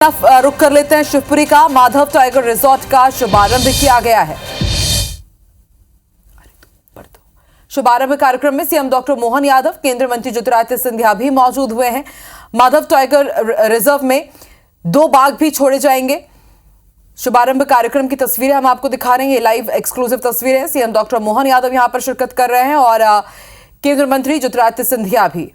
रुक कर लेते हैं। शिवपुरी का माधव टाइगर रिजॉर्ट का शुभारंभ किया गया है। शुभारंभ कार्यक्रम में सीएम डॉक्टर मोहन यादव, केंद्रीय मंत्री ज्योतिरादित्य सिंधिया भी मौजूद हुए हैं। माधव टाइगर रिजर्व में 2 बाघ भी छोड़े जाएंगे। शुभारंभ कार्यक्रम की तस्वीरें हम आपको दिखा रहे हैं। ये लाइव एक्सक्लूसिव तस्वीरें। सीएम डॉक्टर मोहन यादव यहां पर शिरकत कर रहे हैं और केंद्रीय मंत्री ज्योतिरादित्य सिंधिया भी।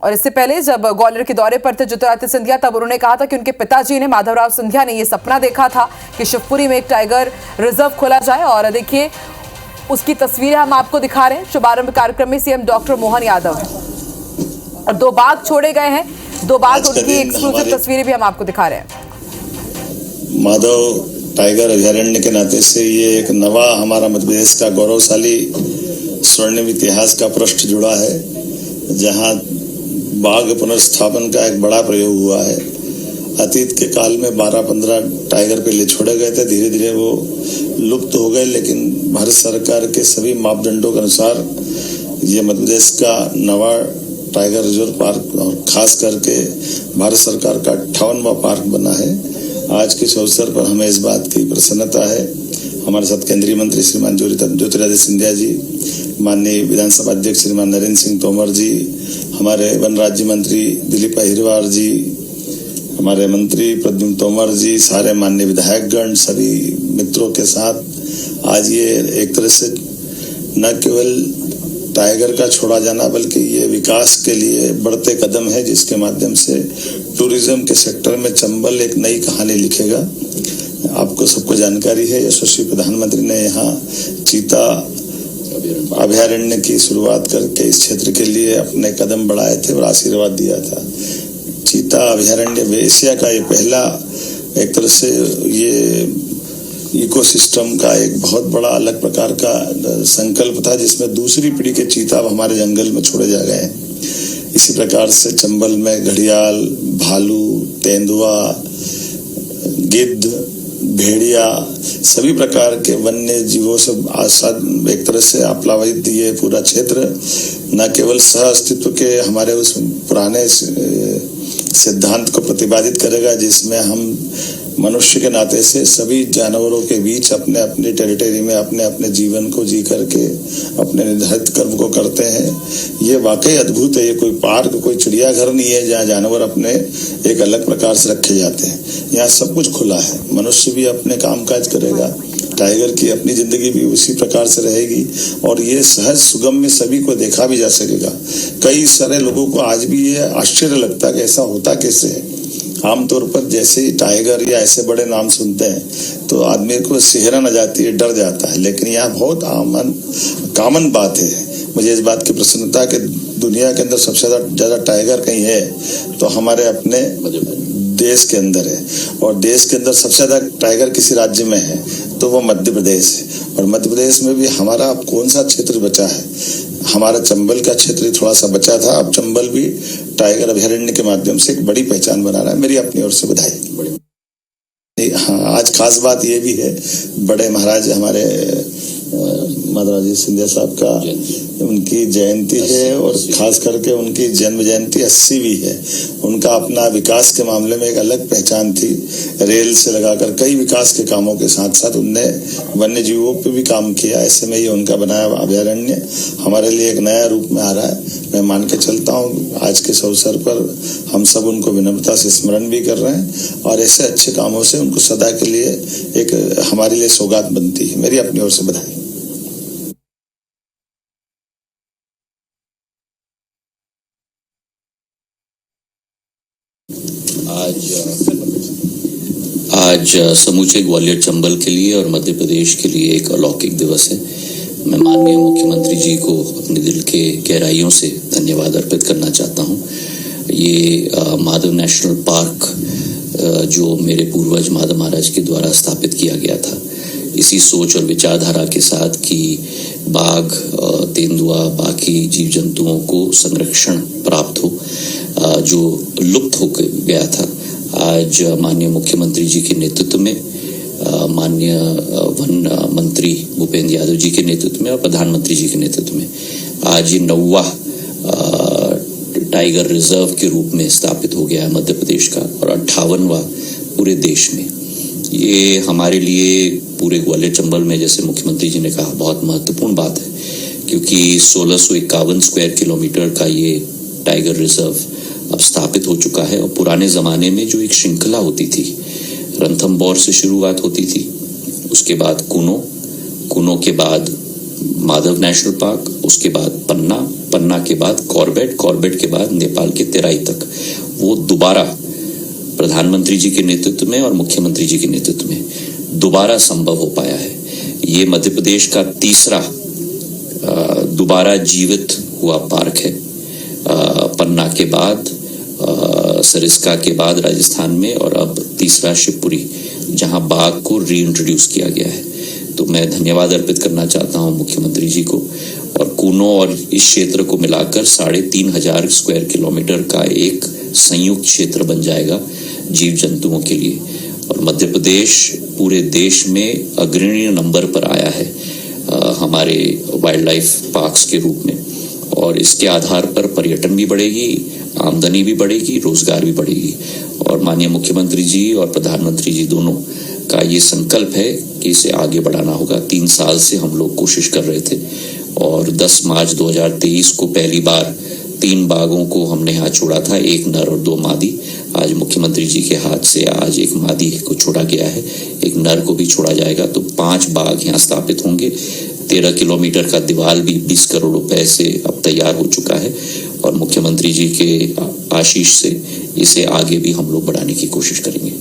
और इससे पहले जब ग्वालियर के दौरे पर थे ज्योतिरादित्य सिंधिया, तब उन्होंने कहा था कि उनके पिताजी ने, माधवराव सिंधिया ने, यह सपना देखा था कि शिवपुरी में एक टाइगर रिजर्व खोला जाए। और देखिए उसकी तस्वीरें हम आपको दिखा रहे हैं। शुभारंभ कार्यक्रम में सीएम डॉक्टर मोहन यादव और 2 बाघ छोड़े गए हैं। 2 बाघ, उनकी एक्सक्लूसिव तस्वीरें भी हम आपको दिखा रहे हैं। माधव टाइगर अभयारण्य के नाते से ये एक नवा हमारा मध्य प्रदेश का गौरवशाली स्वर्णिम इतिहास का पृष्ठ जुड़ा है, जहां बाघ पुनर्स्थापन का एक बड़ा प्रयोग हुआ है। अतीत के काल में 12-15 टाइगर पहले छोड़े गए थे, धीरे धीरे वो लुप्त हो गए, लेकिन भारत सरकार के सभी मापदंडों के अनुसार ये मध्य प्रदेश का नवा टाइगर रिजर्व पार्क और खास करके भारत सरकार का 58वां पार्क बना है। आज के इस अवसर पर हमें इस बात की प्रसन्नता है, हमारे साथ केंद्रीय मंत्री श्रीमान ज्योतिरादित्य सिंधिया जी, माननीय विधानसभा अध्यक्ष श्रीमान नरेंद्र सिंह तोमर जी, हमारे वन राज्य मंत्री दिलीप अहिरवार जी, हमारे मंत्री प्रद्युम्न तोमर जी, सारे माननीय विधायकगण, सभी मित्रों के साथ आज ये एक तरह से न केवल टाइगर का छोड़ा जाना बल्कि ये विकास के लिए बढ़ते कदम है, जिसके माध्यम से टूरिज्म के सेक्टर में चंबल एक नई कहानी लिखेगा। आपको सबको जानकारी है, यशस्वी प्रधानमंत्री ने यहाँ चीता अभयारण्य की शुरुआत करके इस क्षेत्र के लिए अपने कदम बढ़ाए थे और आशीर्वाद दिया था। चीता अभयारण्य एशिया का ये पहला एक तरह से ये इकोसिस्टम का एक बहुत बड़ा अलग प्रकार का संकल्प था, जिसमें दूसरी पीढ़ी के चीता अब हमारे जंगल में छोड़े जा गए हैं। इसी प्रकार से चंबल में घड़ियाल, भालू, तेंदुआ, गिद्ध, भेड़िया, सभी प्रकार के वन्य जीवों से आसाद एक तरह से आप्लावित ये पूरा क्षेत्र न केवल सह अस्तित्व के हमारे उस पुराने सिद्धांत को प्रतिपादित करेगा, जिसमें हम मनुष्य के नाते से सभी जानवरों के बीच अपने अपने टेरिटरी में अपने अपने जीवन को जी करके अपने निर्धारित कर्म को करते हैं। ये वाकई अद्भुत है। ये कोई पार्क, कोई चिड़ियाघर नहीं है जहाँ जानवर अपने एक अलग प्रकार से रखे जाते हैं। यहाँ सब कुछ खुला है, मनुष्य भी अपने काम काज करेगा, टाइगर की अपनी जिंदगी भी उसी प्रकार से रहेगी और ये सहज सुगम में सभी को देखा भी जा सकेगा। कई सारे लोगों को आज भी ये आश्चर्य लगता है कि ऐसा होता कैसे है। आमतौर पर जैसे ही टाइगर या ऐसे बड़े नाम सुनते हैं तो आदमी को सिहरन आ जाती है, डर जाता है, लेकिन यहाँ बहुत कॉमन बात है। मुझे इस बात की प्रसन्नता है कि दुनिया के अंदर सबसे ज्यादा टाइगर कहीं है तो हमारे अपने देश के अंदर है, और देश के अंदर सबसे ज्यादा टाइगर किसी राज्य में है तो वो मध्य प्रदेश है। और मध्य प्रदेश में भी हमारा अब कौन सा क्षेत्र बचा है? हमारा चंबल का क्षेत्र थोड़ा सा बचा था। अब चंबल भी टाइगर अभयारण्य के माध्यम से एक बड़ी पहचान बना रहा है। मेरी अपनी ओर से बधाई। हाँ, आज खास बात ये भी है, बड़े महाराज हमारे माधवराव सिंधिया साहब का उनकी जयंती है और खास करके उनकी जन्म जयंती 80 भी है। उनका अपना विकास के मामले में एक अलग पहचान थी। रेल से लगाकर कई विकास के कामों के साथ साथ उनने वन्य जीवों पे भी काम किया। ऐसे में ये उनका बनाया अभयारण्य हमारे लिए एक नया रूप में आ रहा है। मैं मान के चलता हूँ आज के इस अवसर पर हम सब उनको विनम्रता से स्मरण भी कर रहे हैं और ऐसे अच्छे कामों से उनको सदा के लिए एक हमारे लिए सौगात बनती है। मेरी अपनी ओर से बधाई। आज समूचे ग्वालियर चंबल के लिए और मध्य प्रदेश के लिए एक अलौकिक दिवस है। मैं माननीय मुख्यमंत्री जी को अपने दिल के गहराइयों से धन्यवाद अर्पित करना चाहता हूं। ये माधव नेशनल पार्क जो मेरे पूर्वज माधव महाराज के द्वारा स्थापित किया गया था, इसी सोच और विचारधारा के साथ कि बाघ, तेंदुआ, बाकी जीव जंतुओं को संरक्षण प्राप्त हो जो लुप्त हो गया था। आज माननीय मुख्यमंत्री जी के नेतृत्व में, माननीय वन मंत्री भूपेंद्र यादव जी के नेतृत्व में और प्रधानमंत्री जी के नेतृत्व में आज ये 9वां टाइगर रिजर्व के रूप में स्थापित हो गया है मध्य प्रदेश का, और 58वां पूरे देश में। ये हमारे लिए पूरे ग्वालियर चंबल में, जैसे मुख्यमंत्री जी ने कहा, बहुत महत्वपूर्ण बात है, क्योंकि 1651 स्क्वायर किलोमीटर का ये टाइगर रिजर्व अब स्थापित हो चुका है। और पुराने ज़माने में जो एक श्रृंखला होती थी, रणथंभौर से शुरुआत होती थी, उसके बाद कुनो के बाद माधव नेशनल पार्क, उसके बाद पन्ना के बाद कॉर्बेट के बाद नेपाल के तेराई तक, वो दोबारा प्रधानमंत्री जी के नेतृत्व में और मुख्यमंत्री जी के नेतृत्व में दोबारा संभव हो पाया है। ये मध्य प्रदेश का तीसरा दोबारा जीवित हुआ पार्क है। पन्ना के बाद, सरिस्का के बाद राजस्थान में, और अब तीसरा शिवपुरी, जहां बाघ को रीइंट्रोड्यूस किया गया है। तो मैं धन्यवाद अर्पित करना चाहता हूं मुख्यमंत्री जी को। और कुनो और इस क्षेत्र को मिलाकर 3500 स्क्वायर किलोमीटर का एक संयुक्त क्षेत्र बन जाएगा जीव जंतुओं के लिए। और मध्य प्रदेश पूरे देश में अग्रणी नंबर पर आया है हमारे वाइल्ड लाइफ पार्क्स के रूप में। और इसके आधार पर पर्यटन भी बढ़ेगी, आमदनी भी बढ़ेगी, रोजगार भी बढ़ेगी। और माननीय मुख्यमंत्री जी और प्रधानमंत्री जी दोनों का ये संकल्प है कि इसे आगे बढ़ाना होगा। 3 साल से हम लोग कोशिश कर रहे थे, और 10 मार्च 2023 को पहली बार 3 बाघों को हमने यहाँ छोड़ा था, 1 नर और 2 मादी। आज मुख्यमंत्री जी के हाथ से आज 1 मादी को छोड़ा गया है, 1 नर को भी छोड़ा जाएगा। तो 5 बाघ यहाँ स्थापित होंगे। 13 किलोमीटर का दीवार भी 20 करोड़ रुपए से अब तैयार हो चुका है, और मुख्यमंत्री जी के आशीष से इसे आगे भी हम लोग बढ़ाने की कोशिश करेंगे।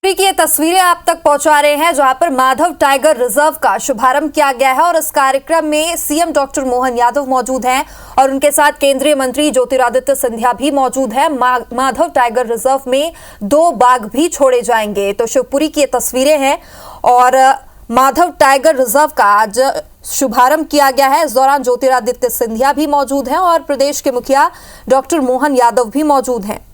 की ये तस्वीरें आप तक पहुंचा रहे हैं, जहां पर माधव टाइगर रिजर्व का शुभारंभ किया गया है। और इस कार्यक्रम में सीएम डॉक्टर मोहन यादव मौजूद हैं, और उनके साथ केंद्रीय मंत्री ज्योतिरादित्य सिंधिया भी मौजूद हैं। माधव टाइगर रिजर्व में 2 बाघ भी छोड़े जाएंगे। तो शिवपुरी की ये तस्वीरें हैं, और माधव टाइगर रिजर्व का आज शुभारंभ किया गया है। इस दौरान ज्योतिरादित्य सिंधिया भी मौजूद हैं, और प्रदेश के मुखिया डॉक्टर मोहन यादव भी मौजूद हैं।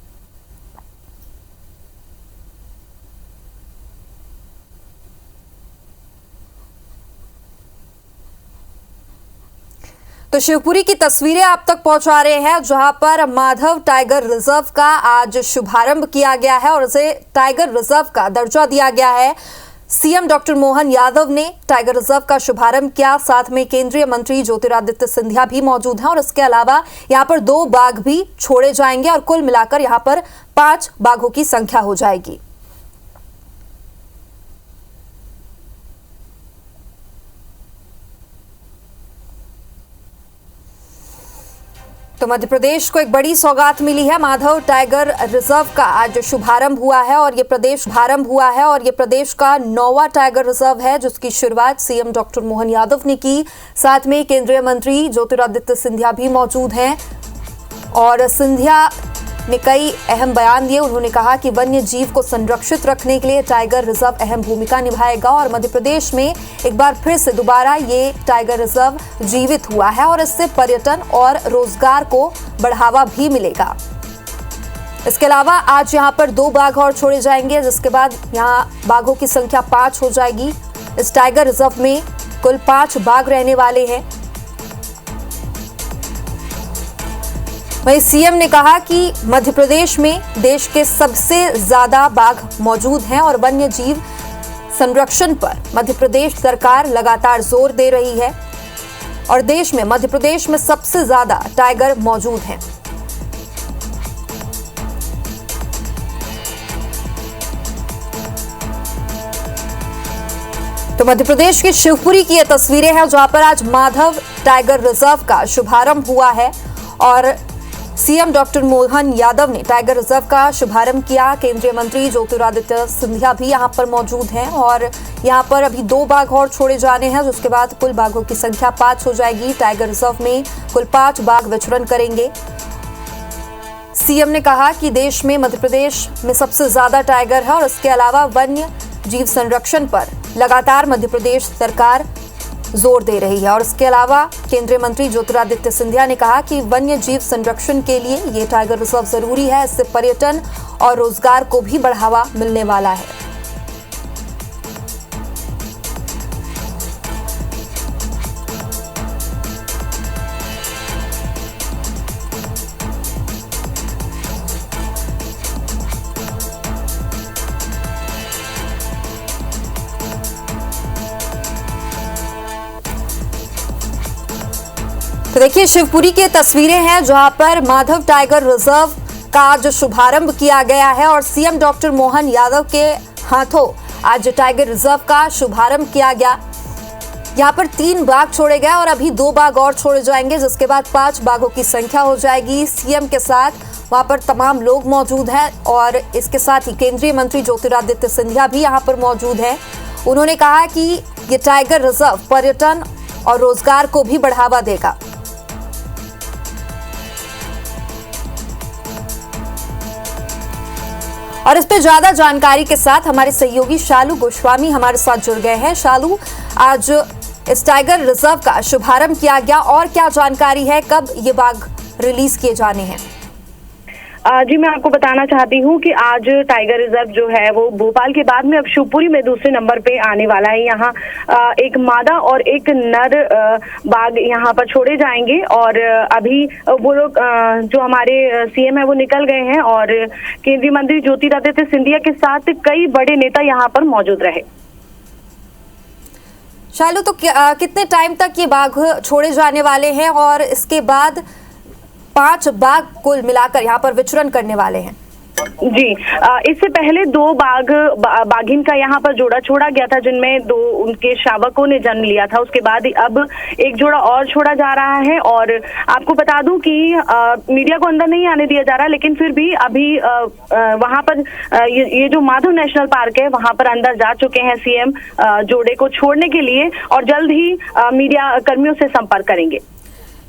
तो शिवपुरी की तस्वीरें आप तक पहुंचा रहे हैं, जहां पर माधव टाइगर रिजर्व का आज शुभारंभ किया गया है, और इसे टाइगर रिजर्व का दर्जा दिया गया है। सीएम डॉक्टर मोहन यादव ने टाइगर रिजर्व का शुभारंभ किया, साथ में केंद्रीय मंत्री ज्योतिरादित्य सिंधिया भी मौजूद हैं। और इसके अलावा यहां पर 2 बाघ भी छोड़े जाएंगे, और कुल मिलाकर यहां पर 5 बाघों की संख्या हो जाएगी। तो मध्य प्रदेश को एक बड़ी सौगात मिली है। माधव टाइगर रिजर्व का आज शुभारंभ हुआ है, और ये प्रदेश का 9वां टाइगर रिजर्व है, जिसकी शुरुआत सीएम डॉक्टर मोहन यादव ने की। साथ में केंद्रीय मंत्री ज्योतिरादित्य सिंधिया भी मौजूद हैं, और सिंधिया ने कई अहम बयान दिए। उन्होंने कहा कि वन्य जीव को संरक्षित रखने के लिए टाइगर रिजर्व अहम भूमिका निभाएगा, और मध्य प्रदेश में एक बार फिर से दोबारा ये टाइगर रिजर्व जीवित हुआ है, और इससे पर्यटन और रोजगार को बढ़ावा भी मिलेगा। इसके अलावा आज यहाँ पर 2 बाघ और छोड़े जाएंगे, जिसके बाद यहाँ बाघों की संख्या 5 हो जाएगी। इस टाइगर रिजर्व में कुल 5 बाघ रहने वाले हैं। वहीं सीएम ने कहा कि मध्य प्रदेश में देश के सबसे ज्यादा बाघ मौजूद हैं, और वन्य जीव संरक्षण पर मध्य प्रदेश सरकार लगातार जोर दे रही है, और देश में मध्य प्रदेश में सबसे ज्यादा टाइगर मौजूद हैं। तो मध्य प्रदेश के शिवपुरी की ये तस्वीरें हैं, जहां पर आज माधव टाइगर रिजर्व का शुभारंभ हुआ है, और सीएम डॉक्टर मोहन यादव ने टाइगर रिजर्व का शुभारंभ किया। केंद्रीय मंत्री ज्योतिरादित्य सिंधिया भी यहां पर मौजूद हैं, और यहां पर अभी 2 बाघ और छोड़े जाने हैं, जिसके बाद कुल बाघों की संख्या 5 हो जाएगी। टाइगर रिजर्व में कुल 5 बाघ विचरण करेंगे। सीएम ने कहा कि देश में मध्य प्रदेश में सबसे ज्यादा टाइगर है, और इसके अलावा वन्य जीव संरक्षण पर लगातार मध्य प्रदेश सरकार जोर दे रही है। और इसके अलावा केंद्रीय मंत्री ज्योतिरादित्य सिंधिया ने कहा कि वन्य जीव संरक्षण के लिए ये टाइगर रिजर्व जरूरी है, इससे पर्यटन और रोजगार को भी बढ़ावा मिलने वाला है। देखिए शिवपुरी की तस्वीरें हैं जहां पर माधव टाइगर रिजर्व का आज शुभारंभ किया गया है और सीएम डॉक्टर मोहन यादव के हाथों आज टाइगर रिजर्व का शुभारंभ किया गया। यहां पर 3 बाघ छोड़े गए और अभी 2 बाघ और छोड़े जाएंगे, जिसके बाद 5 बाघों की संख्या हो जाएगी। सीएम के साथ वहां पर तमाम लोग मौजूद हैं और इसके साथ ही केंद्रीय मंत्री ज्योतिरादित्य सिंधिया भी यहां पर मौजूद हैं। उन्होंने कहा कि ये टाइगर रिजर्व पर्यटन और रोजगार को भी बढ़ावा देगा। और इस पे ज्यादा जानकारी के साथ हमारे सहयोगी शालू गोस्वामी हमारे साथ जुड़ गए हैं। शालू, आज इस टाइगर रिजर्व का शुभारंभ किया गया और क्या जानकारी है, कब ये बाघ रिलीज किए जाने हैं? जी, मैं आपको बताना चाहती हूँ कि आज टाइगर रिजर्व जो है वो भोपाल के बाद में अब शिवपुरी में दूसरे नंबर पे आने वाला है। यहाँ एक मादा और एक नर बाघ यहाँ पर छोड़े जाएंगे और अभी वो लोग जो हमारे सीएम है वो निकल गए हैं और केंद्रीय मंत्री ज्योतिरादित्य सिंधिया के साथ कई बड़े नेता यहाँ पर मौजूद रहे। शालू, तो कितने टाइम तक ये बाघ छोड़े जाने वाले हैं और इसके बाद 5 बाघ कुल मिलाकर यहाँ पर विचरण करने वाले हैं? जी, इससे पहले 2 बाघिन का यहाँ पर जोड़ा छोड़ा गया था, जिनमें 2 उनके शावकों ने जन्म लिया था। उसके बाद अब एक जोड़ा और छोड़ा जा रहा है और आपको बता दूं कि मीडिया को अंदर नहीं आने दिया जा रहा, लेकिन फिर भी अभी वहां पर ये जो माधव नेशनल पार्क है वहां पर अंदर जा चुके हैं सीएम जोड़े को छोड़ने के लिए और जल्द ही मीडिया कर्मियों से संपर्क करेंगे।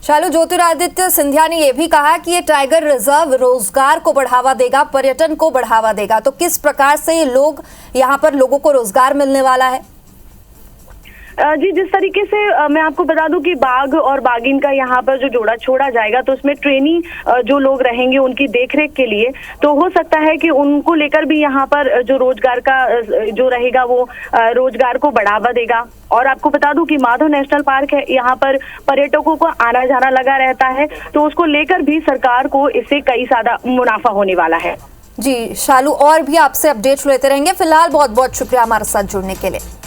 शालू, ज्योतिरादित्य सिंधिया ने यह भी कहा कि ये टाइगर रिजर्व रोजगार को बढ़ावा देगा, पर्यटन को बढ़ावा देगा। तो किस प्रकार से ये लोग यहाँ पर लोगों को रोजगार मिलने वाला है? जी, जिस तरीके से मैं आपको बता दूं कि बाघ और बाघिन का यहाँ पर जो जोड़ा छोड़ा जाएगा तो उसमें ट्रेनी जो लोग रहेंगे उनकी देखरेख के लिए, तो हो सकता है कि उनको लेकर भी यहाँ पर जो रोजगार का जो रहेगा वो रोजगार को बढ़ावा देगा। और आपको बता दूं कि माधव नेशनल पार्क है, यहाँ पर पर्यटकों को आना जाना लगा रहता है, तो उसको लेकर भी सरकार को इससे कई ज्यादा मुनाफा होने वाला है। जी शालू, और भी आपसे अपडेट लेते रहेंगे। फिलहाल बहुत बहुत शुक्रिया हमारे साथ जुड़ने के लिए।